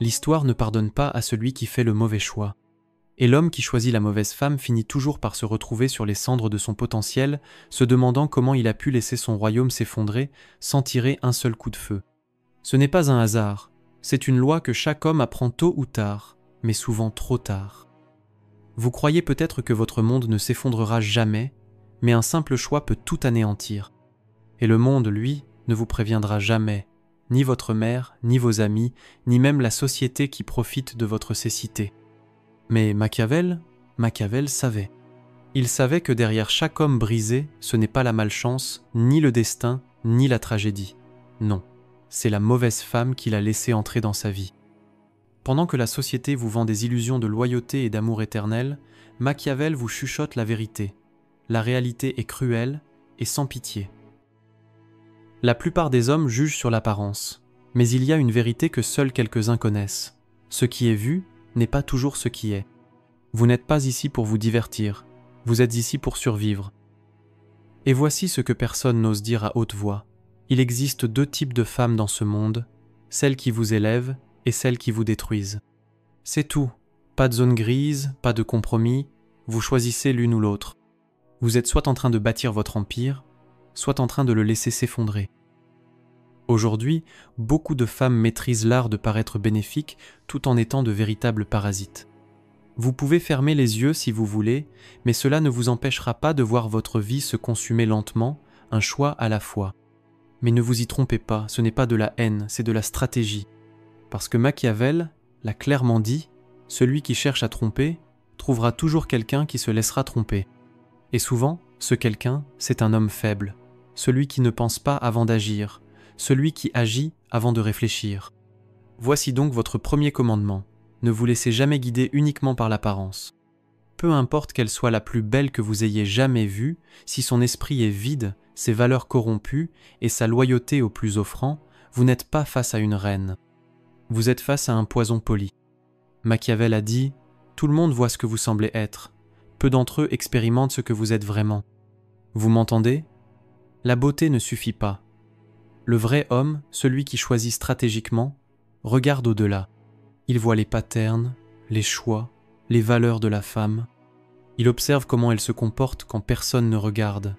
L'histoire ne pardonne pas à celui qui fait le mauvais choix. Et l'homme qui choisit la mauvaise femme finit toujours par se retrouver sur les cendres de son potentiel, se demandant comment il a pu laisser son royaume s'effondrer sans tirer un seul coup de feu. Ce n'est pas un hasard, c'est une loi que chaque homme apprend tôt ou tard, mais souvent trop tard. Vous croyez peut-être que votre monde ne s'effondrera jamais, mais un simple choix peut tout anéantir. Et le monde, lui, ne vous préviendra jamais, ni votre mère, ni vos amis, ni même la société qui profite de votre cécité. Mais Machiavel savait. Il savait que derrière chaque homme brisé, ce n'est pas la malchance, ni le destin, ni la tragédie. Non, c'est la mauvaise femme qu'il a laissée entrer dans sa vie. Pendant que la société vous vend des illusions de loyauté et d'amour éternel, Machiavel vous chuchote la vérité. La réalité est cruelle et sans pitié. La plupart des hommes jugent sur l'apparence, mais il y a une vérité que seuls quelques-uns connaissent. Ce qui est vu n'est pas toujours ce qui est. Vous n'êtes pas ici pour vous divertir, vous êtes ici pour survivre. Et voici ce que personne n'ose dire à haute voix. Il existe 2 types de femmes dans ce monde, celles qui vous élèvent et celles qui vous détruisent. C'est tout, pas de zone grise, pas de compromis, vous choisissez l'une ou l'autre. Vous êtes soit en train de bâtir votre empire, soit en train de le laisser s'effondrer. Aujourd'hui, beaucoup de femmes maîtrisent l'art de paraître bénéfiques tout en étant de véritables parasites. Vous pouvez fermer les yeux si vous voulez, mais cela ne vous empêchera pas de voir votre vie se consumer lentement, un choix à la fois. Mais ne vous y trompez pas, ce n'est pas de la haine, c'est de la stratégie. Parce que Machiavel l'a clairement dit, celui qui cherche à tromper trouvera toujours quelqu'un qui se laissera tromper. Et souvent, ce quelqu'un, c'est un homme faible, celui qui ne pense pas avant d'agir, celui qui agit avant de réfléchir. Voici donc votre premier commandement, ne vous laissez jamais guider uniquement par l'apparence. Peu importe qu'elle soit la plus belle que vous ayez jamais vue, si son esprit est vide, ses valeurs corrompues et sa loyauté au plus offrant, vous n'êtes pas face à une reine. Vous êtes face à un poison poli. Machiavel a dit « Tout le monde voit ce que vous semblez être. Peu d'entre eux expérimentent ce que vous êtes vraiment. » Vous m'entendez ? La beauté ne suffit pas. Le vrai homme, celui qui choisit stratégiquement, regarde au-delà. Il voit les patterns, les choix, les valeurs de la femme. Il observe comment elle se comporte quand personne ne regarde.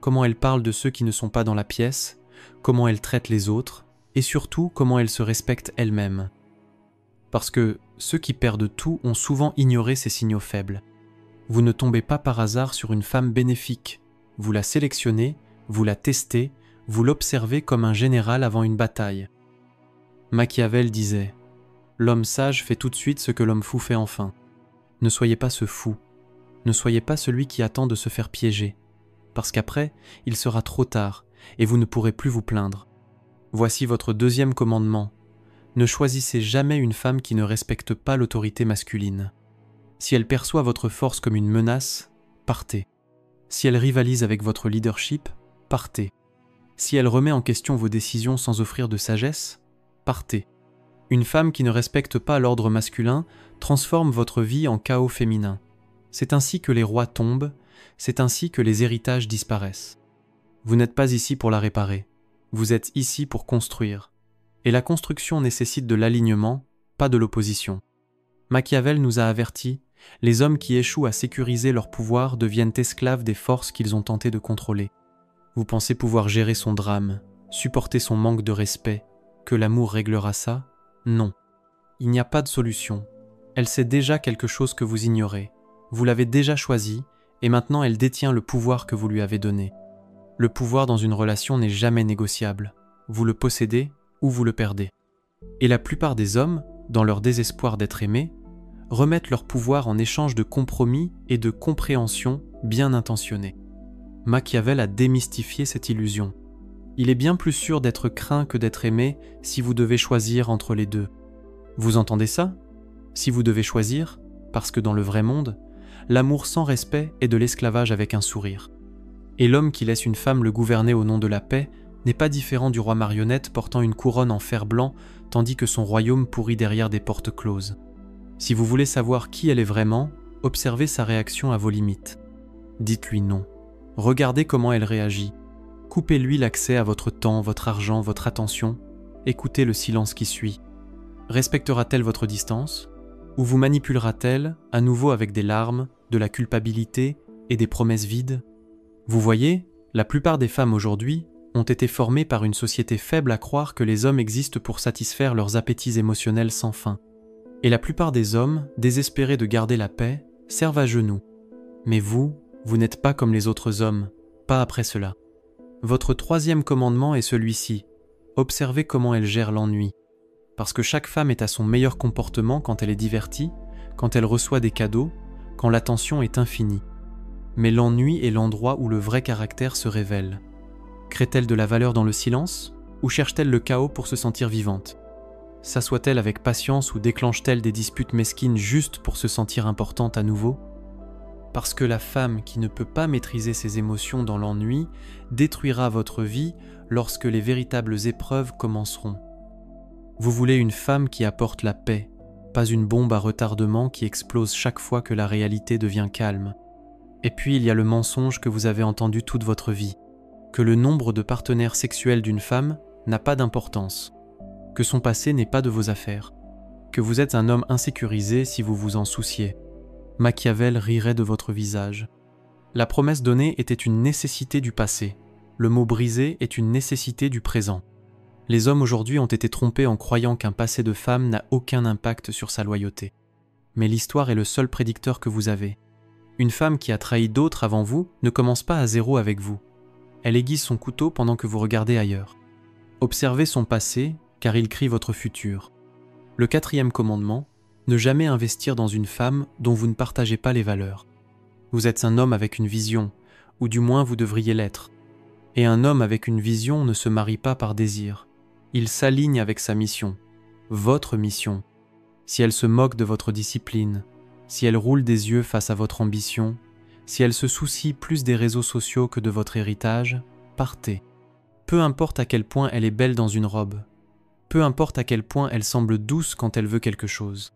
Comment elle parle de ceux qui ne sont pas dans la pièce, comment elle traite les autres, et surtout comment elle se respecte elle-même. Parce que ceux qui perdent tout ont souvent ignoré ces signaux faibles. Vous ne tombez pas par hasard sur une femme bénéfique. Vous la sélectionnez, vous la testez, vous l'observez comme un général avant une bataille. Machiavel disait « L'homme sage fait tout de suite ce que l'homme fou fait enfin. » Ne soyez pas ce fou. Ne soyez pas celui qui attend de se faire piéger. Parce qu'après, il sera trop tard et vous ne pourrez plus vous plaindre. Voici votre deuxième commandement. Ne choisissez jamais une femme qui ne respecte pas l'autorité masculine. Si elle perçoit votre force comme une menace, partez. Si elle rivalise avec votre leadership, partez. Si elle remet en question vos décisions sans offrir de sagesse, partez. Une femme qui ne respecte pas l'ordre masculin transforme votre vie en chaos féminin. C'est ainsi que les rois tombent, c'est ainsi que les héritages disparaissent. Vous n'êtes pas ici pour la réparer. Vous êtes ici pour construire. Et la construction nécessite de l'alignement, pas de l'opposition. Machiavel nous a avertis, les hommes qui échouent à sécuriser leur pouvoir deviennent esclaves des forces qu'ils ont tenté de contrôler. Vous pensez pouvoir gérer son drame, supporter son manque de respect, que l'amour réglera ça ? Non. Il n'y a pas de solution. Elle sait déjà quelque chose que vous ignorez. Vous l'avez déjà choisi, et maintenant elle détient le pouvoir que vous lui avez donné. Le pouvoir dans une relation n'est jamais négociable. Vous le possédez ou vous le perdez. Et la plupart des hommes, dans leur désespoir d'être aimés, remettent leur pouvoir en échange de compromis et de compréhension bien intentionnés. Machiavel a démystifié cette illusion. Il est bien plus sûr d'être craint que d'être aimé si vous devez choisir entre les deux. Vous entendez ça ? Si vous devez choisir, parce que dans le vrai monde, l'amour sans respect est de l'esclavage avec un sourire. Et l'homme qui laisse une femme le gouverner au nom de la paix n'est pas différent du roi marionnette portant une couronne en fer blanc tandis que son royaume pourrit derrière des portes closes. Si vous voulez savoir qui elle est vraiment, observez sa réaction à vos limites. Dites-lui non. Regardez comment elle réagit. Coupez-lui l'accès à votre temps, votre argent, votre attention. Écoutez le silence qui suit. Respectera-t-elle votre distance? Ou vous manipulera-t-elle à nouveau avec des larmes, de la culpabilité et des promesses vides? Vous voyez, la plupart des femmes aujourd'hui ont été formées par une société faible à croire que les hommes existent pour satisfaire leurs appétits émotionnels sans fin. Et la plupart des hommes, désespérés de garder la paix, servent à genoux. Mais vous n'êtes pas comme les autres hommes, pas après cela. Votre troisième commandement est celui-ci: observez comment elle gère l'ennui. Parce que chaque femme est à son meilleur comportement quand elle est divertie, quand elle reçoit des cadeaux, quand l'attention est infinie. Mais l'ennui est l'endroit où le vrai caractère se révèle. Crée-t-elle de la valeur dans le silence, ou cherche-t-elle le chaos pour se sentir vivante? S'assoit-elle avec patience ou déclenche-t-elle des disputes mesquines juste pour se sentir importante à nouveau? Parce que la femme qui ne peut pas maîtriser ses émotions dans l'ennui détruira votre vie lorsque les véritables épreuves commenceront. Vous voulez une femme qui apporte la paix, pas une bombe à retardement qui explose chaque fois que la réalité devient calme. Et puis il y a le mensonge que vous avez entendu toute votre vie, que le nombre de partenaires sexuels d'une femme n'a pas d'importance, que son passé n'est pas de vos affaires, que vous êtes un homme insécurisé si vous vous en souciez. Machiavel rirait de votre visage. La promesse donnée était une nécessité du passé. Le mot brisé est une nécessité du présent. Les hommes aujourd'hui ont été trompés en croyant qu'un passé de femme n'a aucun impact sur sa loyauté. Mais l'histoire est le seul prédicteur que vous avez. Une femme qui a trahi d'autres avant vous ne commence pas à zéro avec vous. Elle aiguise son couteau pendant que vous regardez ailleurs. Observez son passé, car il crie votre futur. Le quatrième commandement: ne jamais investir dans une femme dont vous ne partagez pas les valeurs. Vous êtes un homme avec une vision, ou du moins vous devriez l'être. Et un homme avec une vision ne se marie pas par désir. Il s'aligne avec sa mission, votre mission. Si elle se moque de votre discipline, si elle roule des yeux face à votre ambition, si elle se soucie plus des réseaux sociaux que de votre héritage, partez. Peu importe à quel point elle est belle dans une robe, peu importe à quel point elle semble douce quand elle veut quelque chose.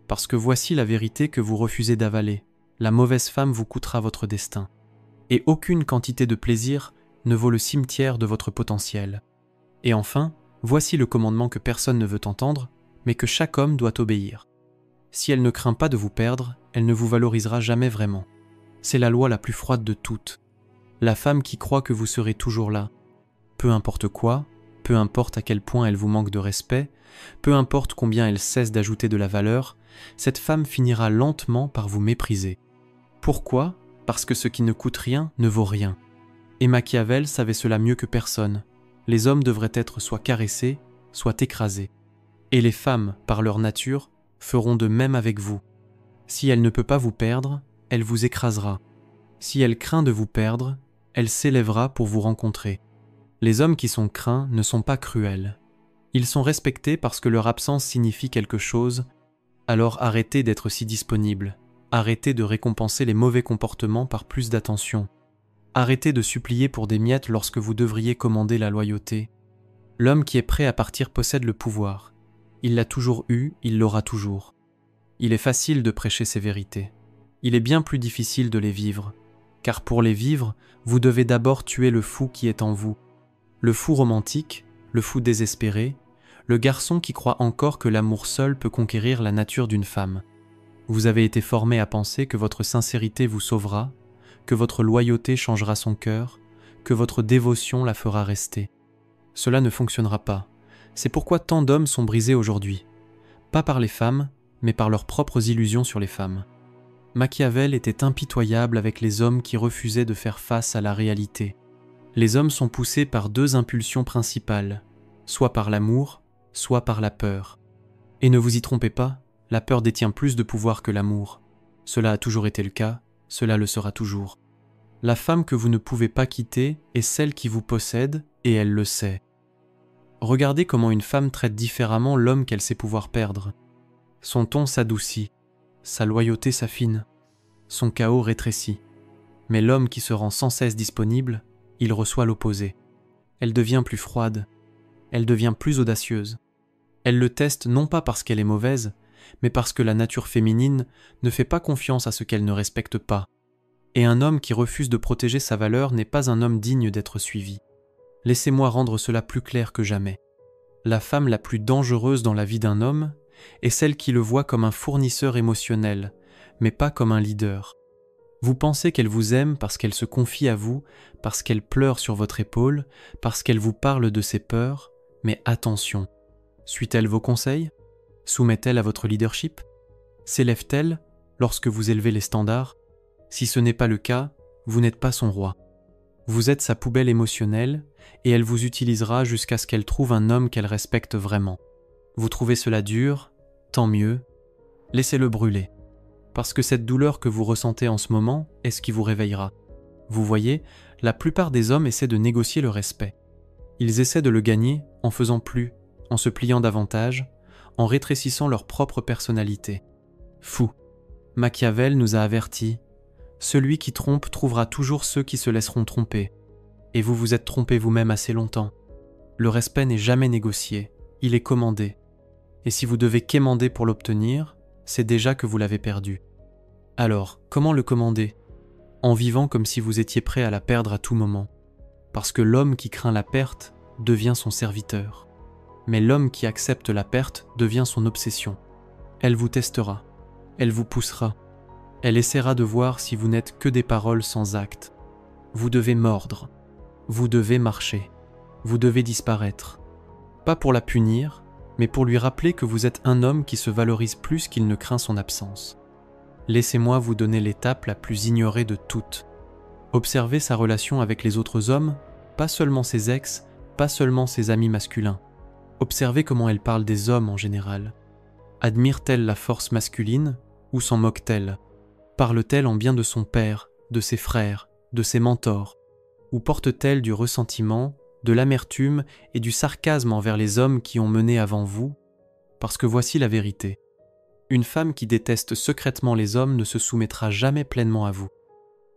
Parce que voici la vérité que vous refusez d'avaler: la mauvaise femme vous coûtera votre destin. Et aucune quantité de plaisir ne vaut le cimetière de votre potentiel. Et enfin, voici le commandement que personne ne veut entendre, mais que chaque homme doit obéir. Si elle ne craint pas de vous perdre, elle ne vous valorisera jamais vraiment. C'est la loi la plus froide de toutes. La femme qui croit que vous serez toujours là, peu importe quoi, peu importe à quel point elle vous manque de respect, peu importe combien elle cesse d'ajouter de la valeur, cette femme finira lentement par vous mépriser. Pourquoi? Parce que ce qui ne coûte rien ne vaut rien. Et Machiavel savait cela mieux que personne. Les hommes devraient être soit caressés, soit écrasés. Et les femmes, par leur nature, feront de même avec vous. Si elle ne peut pas vous perdre, elle vous écrasera. Si elle craint de vous perdre, elle s'élèvera pour vous rencontrer. Les hommes qui sont craints ne sont pas cruels. Ils sont respectés parce que leur absence signifie quelque chose, alors arrêtez d'être si disponible. Arrêtez de récompenser les mauvais comportements par plus d'attention. Arrêtez de supplier pour des miettes lorsque vous devriez commander la loyauté. L'homme qui est prêt à partir possède le pouvoir. Il l'a toujours eu, il l'aura toujours. Il est facile de prêcher ces vérités. Il est bien plus difficile de les vivre, car pour les vivre, vous devez d'abord tuer le fou qui est en vous. Le fou romantique, le fou désespéré, le garçon qui croit encore que l'amour seul peut conquérir la nature d'une femme. Vous avez été formé à penser que votre sincérité vous sauvera, que votre loyauté changera son cœur, que votre dévotion la fera rester. Cela ne fonctionnera pas. C'est pourquoi tant d'hommes sont brisés aujourd'hui. Pas par les femmes, mais par leurs propres illusions sur les femmes. Machiavel était impitoyable avec les hommes qui refusaient de faire face à la réalité. Les hommes sont poussés par deux impulsions principales, soit par l'amour, soit par la peur. Et ne vous y trompez pas, la peur détient plus de pouvoir que l'amour. Cela a toujours été le cas, cela le sera toujours. La femme que vous ne pouvez pas quitter est celle qui vous possède, et elle le sait. Regardez comment une femme traite différemment l'homme qu'elle sait pouvoir perdre. Son ton s'adoucit, sa loyauté s'affine, son chaos rétrécit. Mais l'homme qui se rend sans cesse disponible, il reçoit l'opposé. Elle devient plus froide, elle devient plus audacieuse. Elle le teste non pas parce qu'elle est mauvaise, mais parce que la nature féminine ne fait pas confiance à ce qu'elle ne respecte pas. Et un homme qui refuse de protéger sa valeur n'est pas un homme digne d'être suivi. Laissez-moi rendre cela plus clair que jamais. La femme la plus dangereuse dans la vie d'un homme est celle qui le voit comme un fournisseur émotionnel, mais pas comme un leader. Vous pensez qu'elle vous aime parce qu'elle se confie à vous, parce qu'elle pleure sur votre épaule, parce qu'elle vous parle de ses peurs, mais attention, suit-elle vos conseils? Soumet-elle à votre leadership? S'élève-t-elle lorsque vous élevez les standards? Si ce n'est pas le cas, vous n'êtes pas son roi. Vous êtes sa poubelle émotionnelle et elle vous utilisera jusqu'à ce qu'elle trouve un homme qu'elle respecte vraiment. Vous trouvez cela dur? Tant mieux. Laissez-le brûler. Parce que cette douleur que vous ressentez en ce moment est ce qui vous réveillera. Vous voyez, la plupart des hommes essaient de négocier le respect. Ils essaient de le gagner en faisant plus, en se pliant davantage, en rétrécissant leur propre personnalité. Fou. Machiavel nous a avertis. Celui qui trompe trouvera toujours ceux qui se laisseront tromper. Et vous vous êtes trompé vous-même assez longtemps. Le respect n'est jamais négocié, il est commandé. Et si vous devez quémander pour l'obtenir, c'est déjà que vous l'avez perdu. Alors, comment le commander? En vivant comme si vous étiez prêt à la perdre à tout moment. Parce que l'homme qui craint la perte devient son serviteur. Mais l'homme qui accepte la perte devient son obsession. Elle vous testera, elle vous poussera, elle essaiera de voir si vous n'êtes que des paroles sans acte. Vous devez mordre, vous devez marcher, vous devez disparaître. Pas pour la punir, mais pour lui rappeler que vous êtes un homme qui se valorise plus qu'il ne craint son absence. Laissez-moi vous donner l'étape la plus ignorée de toutes. Observez sa relation avec les autres hommes, pas seulement ses ex, pas seulement ses amis masculins. Observez comment elle parle des hommes en général. Admire-t-elle la force masculine ou s'en moque-t-elle? Parle-t-elle en bien de son père, de ses frères, de ses mentors? Ou porte-t-elle du ressentiment, de l'amertume et du sarcasme envers les hommes qui ont mené avant vous? Parce que voici la vérité. Une femme qui déteste secrètement les hommes ne se soumettra jamais pleinement à vous.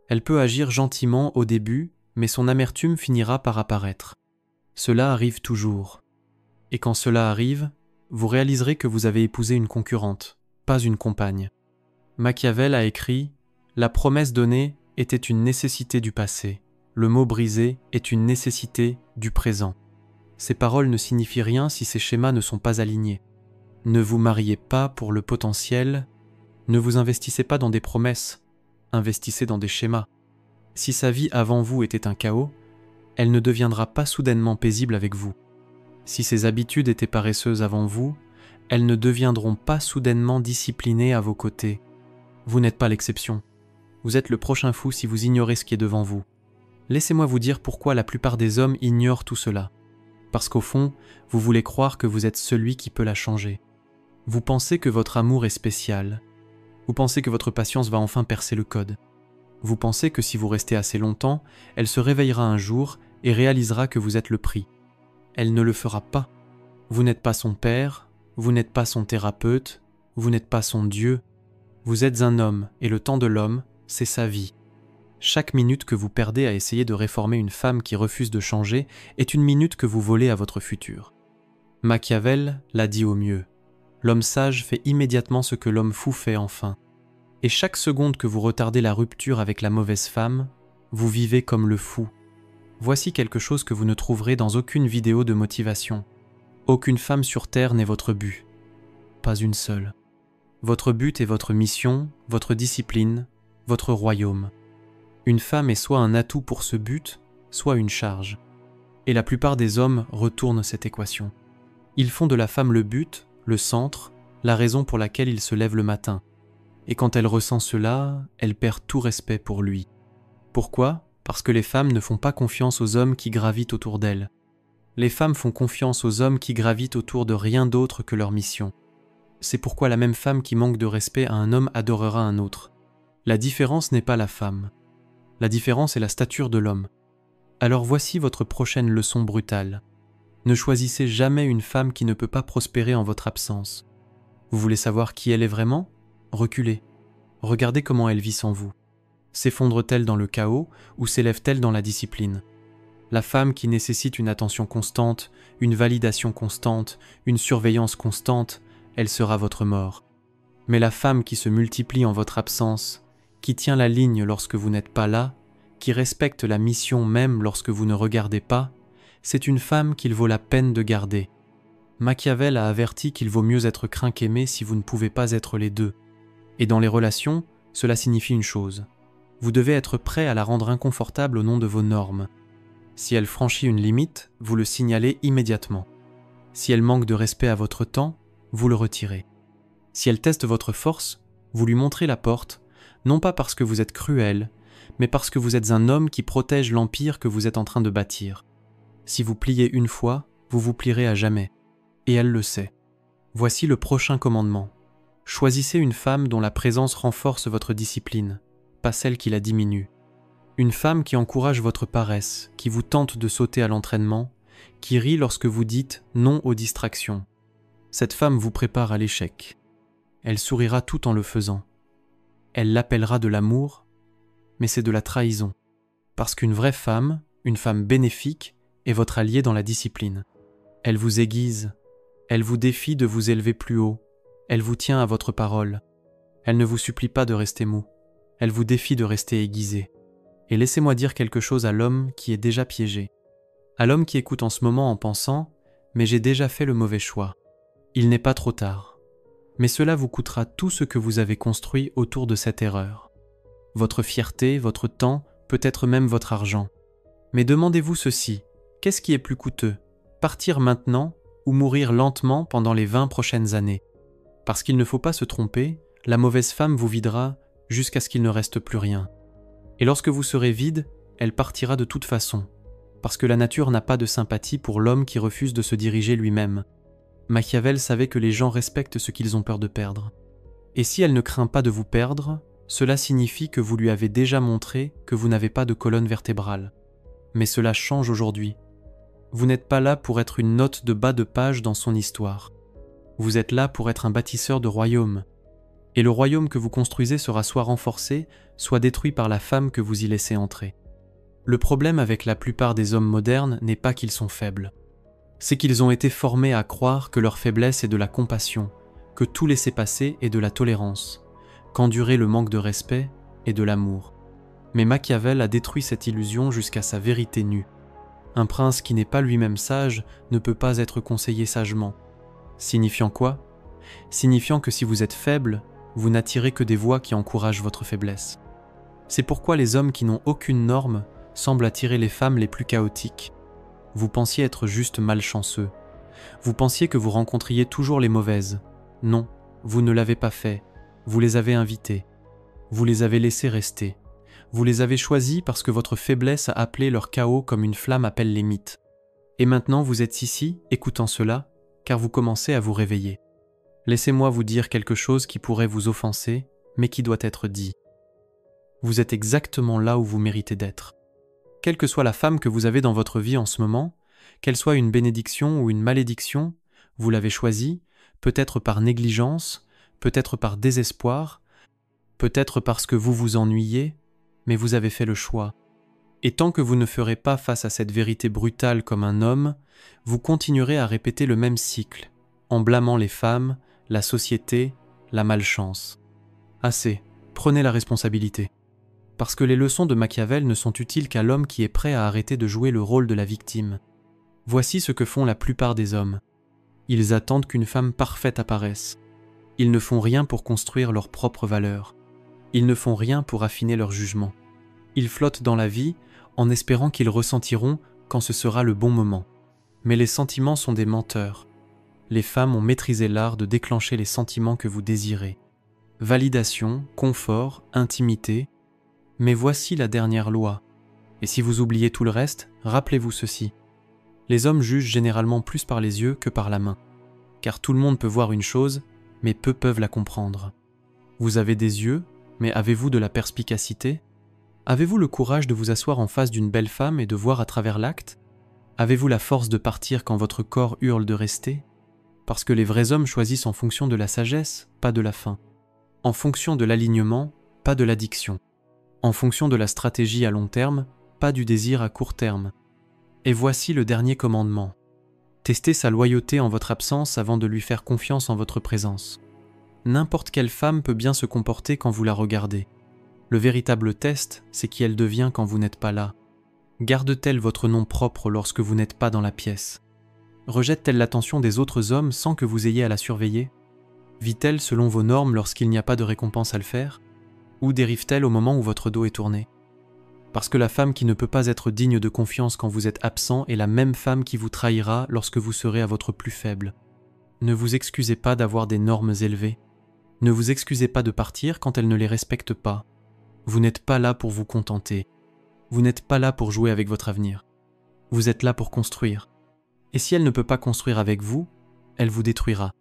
Elle peut agir gentiment au début, mais son amertume finira par apparaître. Cela arrive toujours. Et quand cela arrive, vous réaliserez que vous avez épousé une concurrente, pas une compagne. Machiavel a écrit « La promesse donnée était une nécessité du passé. Le mot brisé est une nécessité du présent. » Ces paroles ne signifient rien si ces schémas ne sont pas alignés. Ne vous mariez pas pour le potentiel, ne vous investissez pas dans des promesses, investissez dans des schémas. Si sa vie avant vous était un chaos, elle ne deviendra pas soudainement paisible avec vous. Si ses habitudes étaient paresseuses avant vous, elles ne deviendront pas soudainement disciplinées à vos côtés. Vous n'êtes pas l'exception. Vous êtes le prochain fou si vous ignorez ce qui est devant vous. Laissez-moi vous dire pourquoi la plupart des hommes ignorent tout cela. Parce qu'au fond, vous voulez croire que vous êtes celui qui peut la changer. Vous pensez que votre amour est spécial. Vous pensez que votre patience va enfin percer le code. Vous pensez que si vous restez assez longtemps, elle se réveillera un jour et réalisera que vous êtes le prix. Elle ne le fera pas. Vous n'êtes pas son père, vous n'êtes pas son thérapeute, vous n'êtes pas son Dieu. Vous êtes un homme et le temps de l'homme, c'est sa vie. Chaque minute que vous perdez à essayer de réformer une femme qui refuse de changer est une minute que vous volez à votre futur. Machiavel l'a dit au mieux. L'homme sage fait immédiatement ce que l'homme fou fait enfin. Et chaque seconde que vous retardez la rupture avec la mauvaise femme, vous vivez comme le fou. Voici quelque chose que vous ne trouverez dans aucune vidéo de motivation. Aucune femme sur Terre n'est votre but. Pas une seule. Votre but est votre mission, votre discipline, votre royaume. Une femme est soit un atout pour ce but, soit une charge. Et la plupart des hommes retournent cette équation. Ils font de la femme le but, le centre, la raison pour laquelle ils se lèvent le matin. Et quand elle ressent cela, elle perd tout respect pour lui. Pourquoi? Parce que les femmes ne font pas confiance aux hommes qui gravitent autour d'elles. Les femmes font confiance aux hommes qui gravitent autour de rien d'autre que leur mission. C'est pourquoi la même femme qui manque de respect à un homme adorera un autre. La différence n'est pas la femme. La différence est la stature de l'homme. Alors voici votre prochaine leçon brutale. Ne choisissez jamais une femme qui ne peut pas prospérer en votre absence. Vous voulez savoir qui elle est vraiment? Reculez. Regardez comment elle vit sans vous. S'effondre-t-elle dans le chaos ou s'élève-t-elle dans la discipline? La femme qui nécessite une attention constante, une validation constante, une surveillance constante, elle sera votre mort. Mais la femme qui se multiplie en votre absence, qui tient la ligne lorsque vous n'êtes pas là, qui respecte la mission même lorsque vous ne regardez pas, c'est une femme qu'il vaut la peine de garder. Machiavel a averti qu'il vaut mieux être craint qu'aimé si vous ne pouvez pas être les deux. Et dans les relations, cela signifie une chose. Vous devez être prêt à la rendre inconfortable au nom de vos normes. Si elle franchit une limite, vous le signalez immédiatement. Si elle manque de respect à votre temps, vous le retirez. Si elle teste votre force, vous lui montrez la porte, non pas parce que vous êtes cruel, mais parce que vous êtes un homme qui protège l'empire que vous êtes en train de bâtir. Si vous pliez une fois, vous vous plierez à jamais. Et elle le sait. Voici le prochain commandement. Choisissez une femme dont la présence renforce votre discipline, pas celle qui la diminue. Une femme qui encourage votre paresse, qui vous tente de sauter à l'entraînement, qui rit lorsque vous dites non aux distractions. Cette femme vous prépare à l'échec. Elle sourira tout en le faisant. Elle l'appellera de l'amour, mais c'est de la trahison. Parce qu'une vraie femme, une femme bénéfique, est votre alliée dans la discipline. Elle vous aiguise, elle vous défie de vous élever plus haut, elle vous tient à votre parole. Elle ne vous supplie pas de rester mou, elle vous défie de rester aiguisé. Et laissez-moi dire quelque chose à l'homme qui est déjà piégé. À l'homme qui écoute en ce moment en pensant « mais j'ai déjà fait le mauvais choix ». Il n'est pas trop tard. Mais cela vous coûtera tout ce que vous avez construit autour de cette erreur. Votre fierté, votre temps, peut-être même votre argent. Mais demandez-vous ceci, qu'est-ce qui est plus coûteux ? Partir maintenant ou mourir lentement pendant les 20 prochaines années ? Parce qu'il ne faut pas se tromper, la mauvaise femme vous videra jusqu'à ce qu'il ne reste plus rien. Et lorsque vous serez vide, elle partira de toute façon, parce que la nature n'a pas de sympathie pour l'homme qui refuse de se diriger lui-même. Machiavel savait que les gens respectent ce qu'ils ont peur de perdre. Et si elle ne craint pas de vous perdre, cela signifie que vous lui avez déjà montré que vous n'avez pas de colonne vertébrale. Mais cela change aujourd'hui. Vous n'êtes pas là pour être une note de bas de page dans son histoire. Vous êtes là pour être un bâtisseur de royaume. Et le royaume que vous construisez sera soit renforcé, soit détruit par la femme que vous y laissez entrer. Le problème avec la plupart des hommes modernes n'est pas qu'ils sont faibles. C'est qu'ils ont été formés à croire que leur faiblesse est de la compassion, que tout laisser passer est de la tolérance, qu'endurer le manque de respect est de l'amour. Mais Machiavel a détruit cette illusion jusqu'à sa vérité nue. Un prince qui n'est pas lui-même sage ne peut pas être conseillé sagement. Signifiant quoi ? Signifiant que si vous êtes faible, vous n'attirez que des voix qui encouragent votre faiblesse. C'est pourquoi les hommes qui n'ont aucune norme semblent attirer les femmes les plus chaotiques. Vous pensiez être juste malchanceux. Vous pensiez que vous rencontriez toujours les mauvaises. Non, vous ne l'avez pas fait. Vous les avez invitées. Vous les avez laissées rester. Vous les avez choisies parce que votre faiblesse a appelé leur chaos comme une flamme appelle les mythes. Et maintenant vous êtes ici, écoutant cela, car vous commencez à vous réveiller. Laissez-moi vous dire quelque chose qui pourrait vous offenser, mais qui doit être dit. Vous êtes exactement là où vous méritez d'être. Quelle que soit la femme que vous avez dans votre vie en ce moment, qu'elle soit une bénédiction ou une malédiction, vous l'avez choisie, peut-être par négligence, peut-être par désespoir, peut-être parce que vous vous ennuyez, mais vous avez fait le choix. Et tant que vous ne ferez pas face à cette vérité brutale comme un homme, vous continuerez à répéter le même cycle, en blâmant les femmes, la société, la malchance. Assez, prenez la responsabilité. Parce que les leçons de Machiavel ne sont utiles qu'à l'homme qui est prêt à arrêter de jouer le rôle de la victime. Voici ce que font la plupart des hommes. Ils attendent qu'une femme parfaite apparaisse. Ils ne font rien pour construire leur propre valeur. Ils ne font rien pour affiner leur jugement. Ils flottent dans la vie en espérant qu'ils ressentiront quand ce sera le bon moment. Mais les sentiments sont des menteurs. Les femmes ont maîtrisé l'art de déclencher les sentiments que vous désirez. Validation, confort, intimité. Mais voici la dernière loi. Et si vous oubliez tout le reste, rappelez-vous ceci. Les hommes jugent généralement plus par les yeux que par la main. Car tout le monde peut voir une chose, mais peu peuvent la comprendre. Vous avez des yeux, mais avez-vous de la perspicacité ? Avez-vous le courage de vous asseoir en face d'une belle femme et de voir à travers l'acte ? Avez-vous la force de partir quand votre corps hurle de rester ? Parce que les vrais hommes choisissent en fonction de la sagesse, pas de la faim. En fonction de l'alignement, pas de l'addiction. En fonction de la stratégie à long terme, pas du désir à court terme. Et voici le dernier commandement. Testez sa loyauté en votre absence avant de lui faire confiance en votre présence. N'importe quelle femme peut bien se comporter quand vous la regardez. Le véritable test, c'est qui elle devient quand vous n'êtes pas là. Garde-t-elle votre nom propre lorsque vous n'êtes pas dans la pièce ? Rejette-t-elle l'attention des autres hommes sans que vous ayez à la surveiller? Vit-elle selon vos normes lorsqu'il n'y a pas de récompense à le faire? Ou dérive-t-elle au moment où votre dos est tourné? Parce que la femme qui ne peut pas être digne de confiance quand vous êtes absent est la même femme qui vous trahira lorsque vous serez à votre plus faible. Ne vous excusez pas d'avoir des normes élevées. Ne vous excusez pas de partir quand elle ne les respecte pas. Vous n'êtes pas là pour vous contenter. Vous n'êtes pas là pour jouer avec votre avenir. Vous êtes là pour construire. Et si elle ne peut pas construire avec vous, elle vous détruira.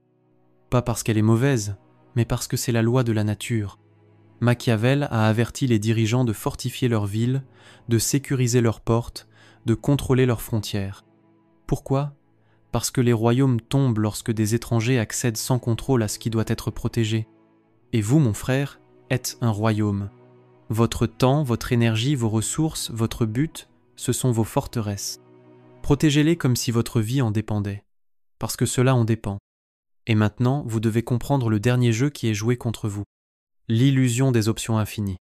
Pas parce qu'elle est mauvaise, mais parce que c'est la loi de la nature. Machiavel a averti les dirigeants de fortifier leurs villes, de sécuriser leurs portes, de contrôler leurs frontières. Pourquoi ? Parce que les royaumes tombent lorsque des étrangers accèdent sans contrôle à ce qui doit être protégé. Et vous, mon frère, êtes un royaume. Votre temps, votre énergie, vos ressources, votre but, ce sont vos forteresses. Protégez-les comme si votre vie en dépendait, parce que cela en dépend. Et maintenant, vous devez comprendre le dernier jeu qui est joué contre vous. L'illusion des options infinies.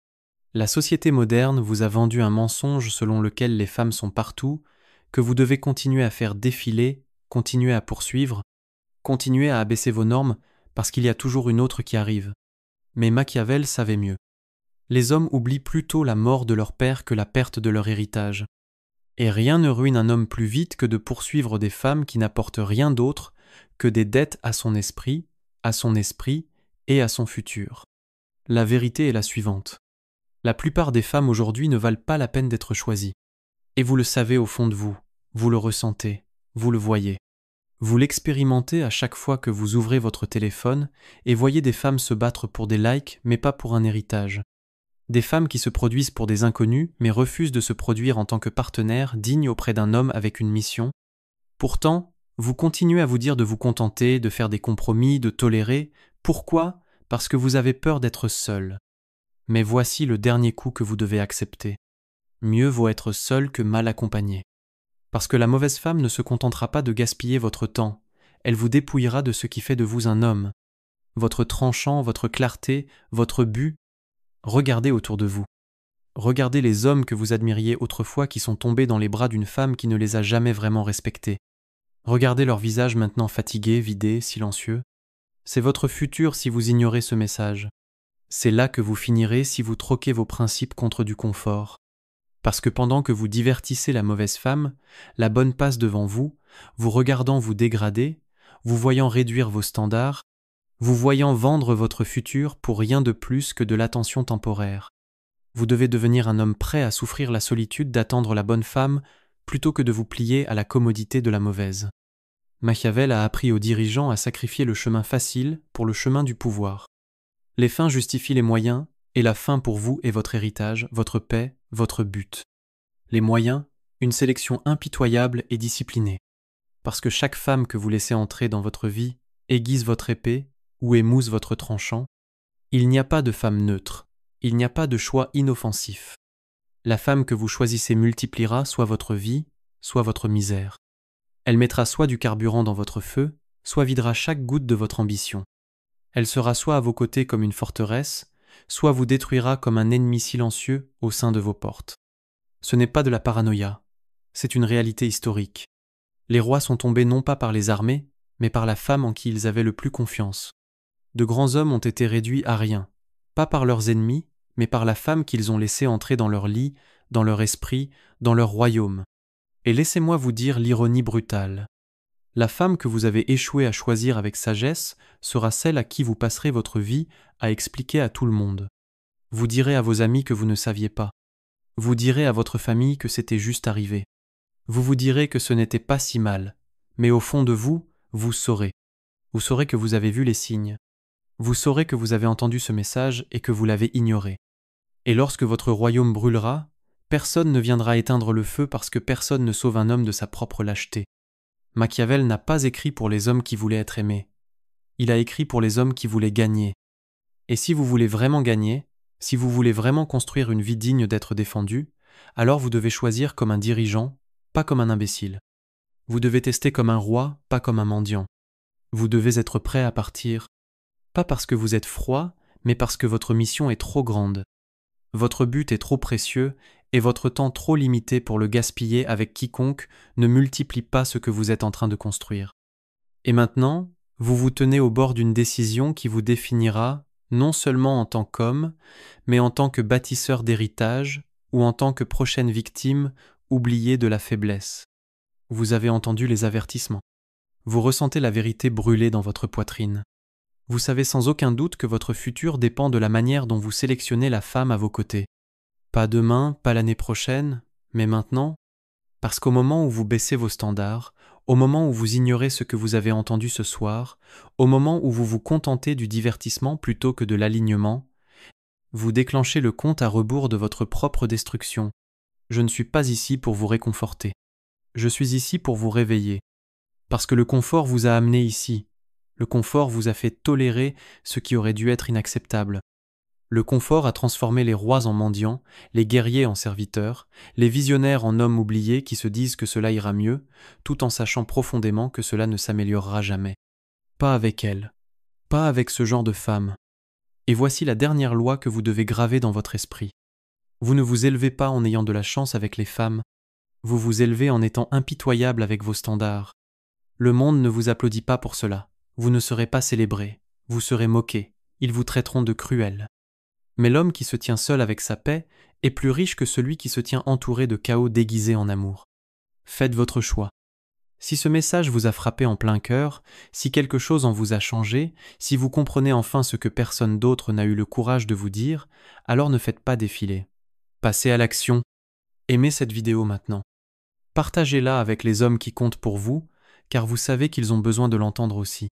La société moderne vous a vendu un mensonge selon lequel les femmes sont partout, que vous devez continuer à faire défiler, continuer à poursuivre, continuer à abaisser vos normes parce qu'il y a toujours une autre qui arrive. Mais Machiavel savait mieux. Les hommes oublient plutôt la mort de leur père que la perte de leur héritage. Et rien ne ruine un homme plus vite que de poursuivre des femmes qui n'apportent rien d'autre que des dettes à son esprit et à son futur. La vérité est la suivante. La plupart des femmes aujourd'hui ne valent pas la peine d'être choisies. Et vous le savez au fond de vous, vous le ressentez, vous le voyez. Vous l'expérimentez à chaque fois que vous ouvrez votre téléphone et voyez des femmes se battre pour des likes mais pas pour un héritage. Des femmes qui se produisent pour des inconnus mais refusent de se produire en tant que partenaire digne auprès d'un homme avec une mission. Pourtant, vous continuez à vous dire de vous contenter, de faire des compromis, de tolérer. Pourquoi ? Parce que vous avez peur d'être seul. Mais voici le dernier coup que vous devez accepter. Mieux vaut être seul que mal accompagné. Parce que la mauvaise femme ne se contentera pas de gaspiller votre temps, elle vous dépouillera de ce qui fait de vous un homme. Votre tranchant, votre clarté, votre but. Regardez autour de vous. Regardez les hommes que vous admiriez autrefois qui sont tombés dans les bras d'une femme qui ne les a jamais vraiment respectés. Regardez leurs visages maintenant fatigués, vidés, silencieux. C'est votre futur si vous ignorez ce message. C'est là que vous finirez si vous troquez vos principes contre du confort. Parce que pendant que vous divertissez la mauvaise femme, la bonne passe devant vous, vous regardant vous dégrader, vous voyant réduire vos standards, vous voyant vendre votre futur pour rien de plus que de l'attention temporaire. Vous devez devenir un homme prêt à souffrir la solitude d'attendre la bonne femme plutôt que de vous plier à la commodité de la mauvaise. Machiavel a appris aux dirigeants à sacrifier le chemin facile pour le chemin du pouvoir. Les fins justifient les moyens, et la fin pour vous est votre héritage, votre paix, votre but. Les moyens, une sélection impitoyable et disciplinée. Parce que chaque femme que vous laissez entrer dans votre vie aiguise votre épée ou émousse votre tranchant. Il n'y a pas de femme neutre, il n'y a pas de choix inoffensif. La femme que vous choisissez multipliera soit votre vie, soit votre misère. Elle mettra soit du carburant dans votre feu, soit videra chaque goutte de votre ambition. Elle sera soit à vos côtés comme une forteresse, soit vous détruira comme un ennemi silencieux au sein de vos portes. Ce n'est pas de la paranoïa, c'est une réalité historique. Les rois sont tombés non pas par les armées, mais par la femme en qui ils avaient le plus confiance. De grands hommes ont été réduits à rien, pas par leurs ennemis, mais par la femme qu'ils ont laissée entrer dans leur lit, dans leur esprit, dans leur royaume. Et laissez-moi vous dire l'ironie brutale. La femme que vous avez échoué à choisir avec sagesse sera celle à qui vous passerez votre vie à expliquer à tout le monde. Vous direz à vos amis que vous ne saviez pas. Vous direz à votre famille que c'était juste arrivé. Vous vous direz que ce n'était pas si mal, mais au fond de vous, vous saurez. Vous saurez que vous avez vu les signes. Vous saurez que vous avez entendu ce message et que vous l'avez ignoré. Et lorsque votre royaume brûlera, personne ne viendra éteindre le feu parce que personne ne sauve un homme de sa propre lâcheté. Machiavel n'a pas écrit pour les hommes qui voulaient être aimés. Il a écrit pour les hommes qui voulaient gagner. Et si vous voulez vraiment gagner, si vous voulez vraiment construire une vie digne d'être défendue, alors vous devez choisir comme un dirigeant, pas comme un imbécile. Vous devez tester comme un roi, pas comme un mendiant. Vous devez être prêt à partir, pas parce que vous êtes froid, mais parce que votre mission est trop grande. Votre but est trop précieux et votre temps trop limité pour le gaspiller avec quiconque ne multiplie pas ce que vous êtes en train de construire. Et maintenant, vous vous tenez au bord d'une décision qui vous définira non seulement en tant qu'homme, mais en tant que bâtisseur d'héritage ou en tant que prochaine victime oubliée de la faiblesse. Vous avez entendu les avertissements. Vous ressentez la vérité brûler dans votre poitrine. Vous savez sans aucun doute que votre futur dépend de la manière dont vous sélectionnez la femme à vos côtés. Pas demain, pas l'année prochaine, mais maintenant, parce qu'au moment où vous baissez vos standards, au moment où vous ignorez ce que vous avez entendu ce soir, au moment où vous vous contentez du divertissement plutôt que de l'alignement, vous déclenchez le compte à rebours de votre propre destruction. Je ne suis pas ici pour vous réconforter. Je suis ici pour vous réveiller. Parce que le confort vous a amené ici. Le confort vous a fait tolérer ce qui aurait dû être inacceptable. Le confort a transformé les rois en mendiants, les guerriers en serviteurs, les visionnaires en hommes oubliés qui se disent que cela ira mieux, tout en sachant profondément que cela ne s'améliorera jamais. Pas avec elle. Pas avec ce genre de femme. Et voici la dernière loi que vous devez graver dans votre esprit. Vous ne vous élevez pas en ayant de la chance avec les femmes. Vous vous élevez en étant impitoyable avec vos standards. Le monde ne vous applaudit pas pour cela. Vous ne serez pas célébré. Vous serez moqué. Ils vous traiteront de cruel. Mais l'homme qui se tient seul avec sa paix est plus riche que celui qui se tient entouré de chaos déguisés en amour. Faites votre choix. Si ce message vous a frappé en plein cœur, si quelque chose en vous a changé, si vous comprenez enfin ce que personne d'autre n'a eu le courage de vous dire, alors ne faites pas défiler. Passez à l'action. Aimez cette vidéo maintenant. Partagez-la avec les hommes qui comptent pour vous, car vous savez qu'ils ont besoin de l'entendre aussi.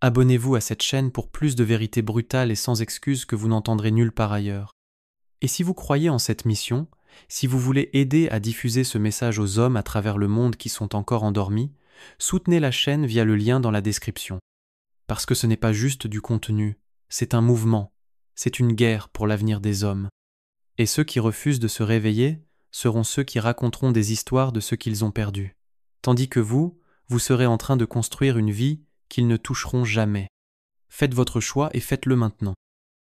Abonnez-vous à cette chaîne pour plus de vérités brutales et sans excuses que vous n'entendrez nulle part ailleurs. Et si vous croyez en cette mission, si vous voulez aider à diffuser ce message aux hommes à travers le monde qui sont encore endormis, soutenez la chaîne via le lien dans la description. Parce que ce n'est pas juste du contenu, c'est un mouvement, c'est une guerre pour l'avenir des hommes. Et ceux qui refusent de se réveiller seront ceux qui raconteront des histoires de ce qu'ils ont perdu. Tandis que vous serez en train de construire une vie qu'ils ne toucheront jamais. Faites votre choix et faites-le maintenant.